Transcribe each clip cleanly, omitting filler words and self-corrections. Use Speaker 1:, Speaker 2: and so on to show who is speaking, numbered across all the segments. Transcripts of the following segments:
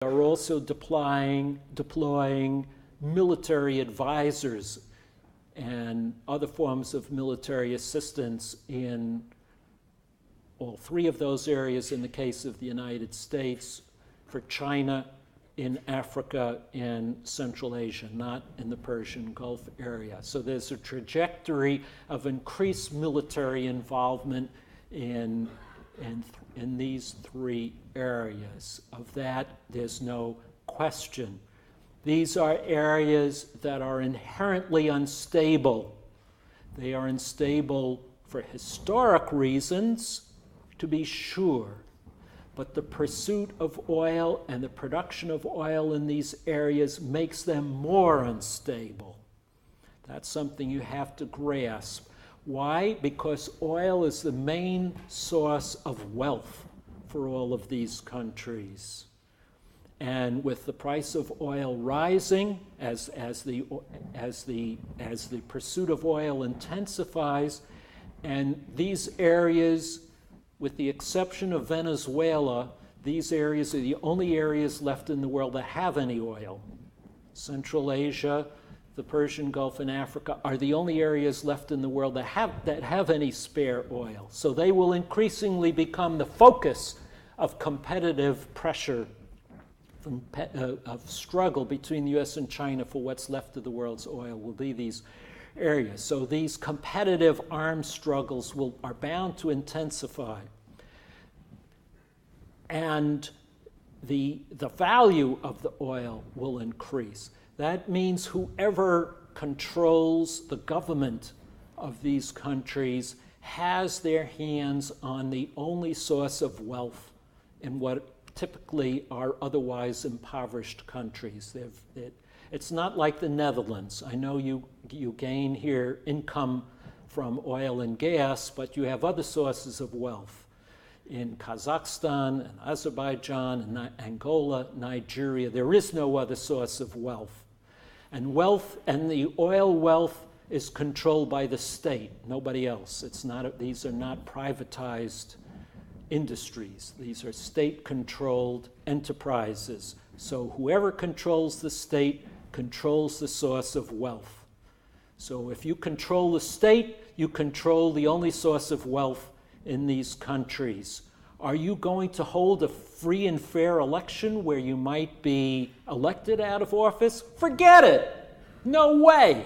Speaker 1: are also deploying military advisors and other forms of military assistance in all three of those areas in the case of the United States, for China, in Africa and Central Asia, not in the Persian Gulf area. So there's a trajectory of increased military involvement in these three areas. Of that, there's no question. These are areas that are inherently unstable. They are unstable for historic reasons, to be sure. But the pursuit of oil and the production of oil in these areas makes them more unstable. That's something you have to grasp. Why? Because oil is the main source of wealth for all of these countries. And with the price of oil rising, as the pursuit of oil intensifies, and these areas, with the exception of Venezuela, these areas are the only areas left in the world that have any oil. Central Asia, the Persian Gulf, and Africa are the only areas left in the world that have any spare oil. So they will increasingly become the focus of competitive pressure, of struggle between the U.S. and China for what's left of the world's oil will be these areas. So these competitive arms struggles are bound to intensify. And the value of the oil will increase. That means whoever controls the government of these countries has their hands on the only source of wealth in what typically are otherwise impoverished countries. It's not like the Netherlands. I know you gain here income from oil and gas, but you have other sources of wealth. In Kazakhstan and Azerbaijan and Angola, Nigeria, there is no other source of wealth. And the oil wealth is controlled by the state, nobody else. These are not privatized industries. These are state-controlled enterprises. So whoever controls the state controls the source of wealth. So if you control the state, you control the only source of wealth in these countries. Are you going to hold a free and fair election where you might be elected out of office? Forget it. No way.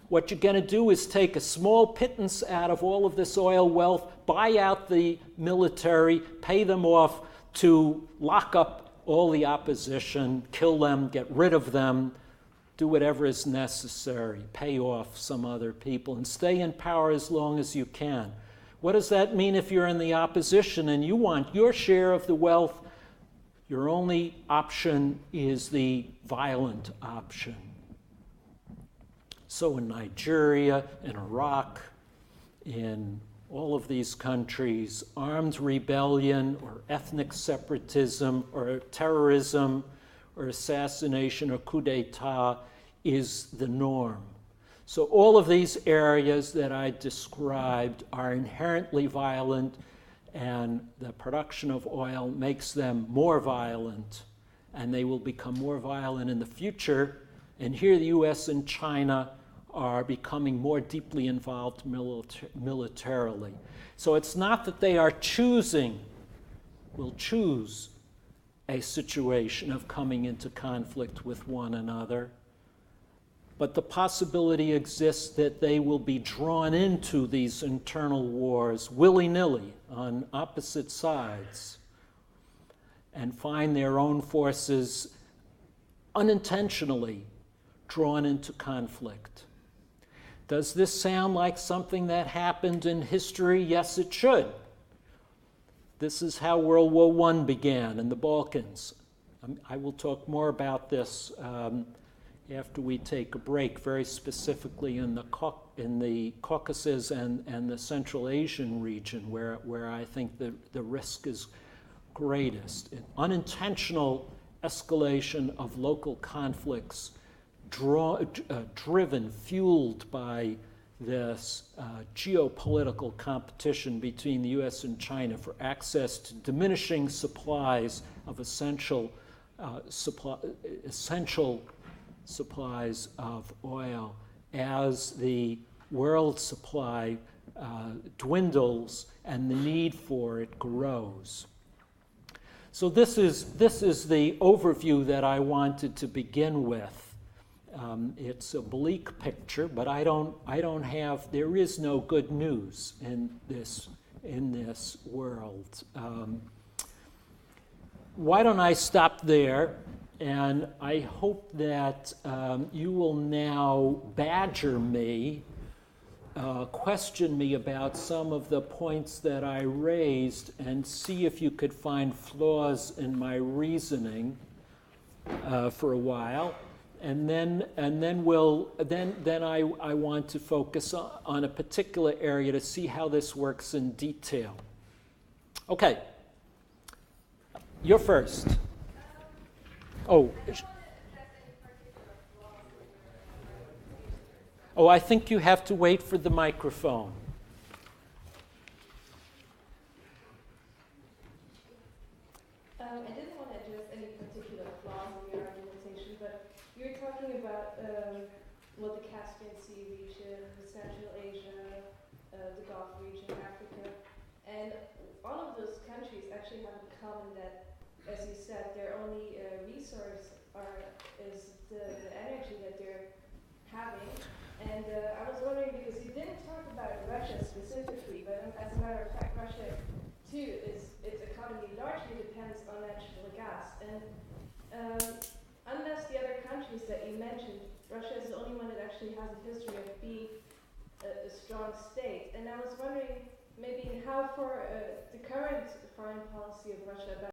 Speaker 1: What you're going to do is take a small pittance out of all of this oil wealth, buy out the military, pay them off to lock up all the opposition, kill them, get rid of them, do whatever is necessary, pay off some other people, and stay in power as long as you can. What does that mean if you're in the opposition and you want your share of the wealth? Your only option is the violent option. So in Nigeria, in Iraq, in all of these countries, armed rebellion or ethnic separatism or terrorism or assassination or coup d'etat is the norm. So all of these areas that I described are inherently violent, and the production of oil makes them more violent, and they will become more violent in the future. And here the U.S. and China are becoming more deeply involved militarily. So it's not that they are will choose a situation of coming into conflict with one another, but the possibility exists that they will be drawn into these internal wars willy-nilly on opposite sides and find their own forces unintentionally drawn into conflict. Does this sound like something that happened in history? Yes, it should. This is how World War I began in the Balkans. I will talk more about this after we take a break, very specifically in the Caucasus and the Central Asian region, where I think the risk is greatest. An unintentional escalation of local conflicts driven, fueled by this geopolitical competition between the U.S. and China for access to diminishing supplies of essential essential supplies of oil as the world supply dwindles and the need for it grows. So this is the overview that I wanted to begin with. It's a bleak picture, but there is no good news in this world. Why don't I stop there? And I hope that you will now badger me, question me about some of the points that I raised, and see if you could find flaws in my reasoning for a while. And then I want to focus on a particular area to see how this works in detail. Okay, you're first. Oh, I think you have to wait for the microphone.
Speaker 2: I didn't want to address any particular flaws in your argumentation, but you were talking about the Caspian Sea region, Central Asia, the Gulf region, Africa, and all of those countries actually have in common that, as you said, their only resource is the energy that they're having. And I was wondering, because you didn't talk about Russia specifically, but as a matter of fact, Russia too its economy largely depends on natural gas. And unless the other countries that you mentioned, Russia is the only one that actually has a history of being a strong state. And I was wondering maybe how far the current foreign policy of Russia about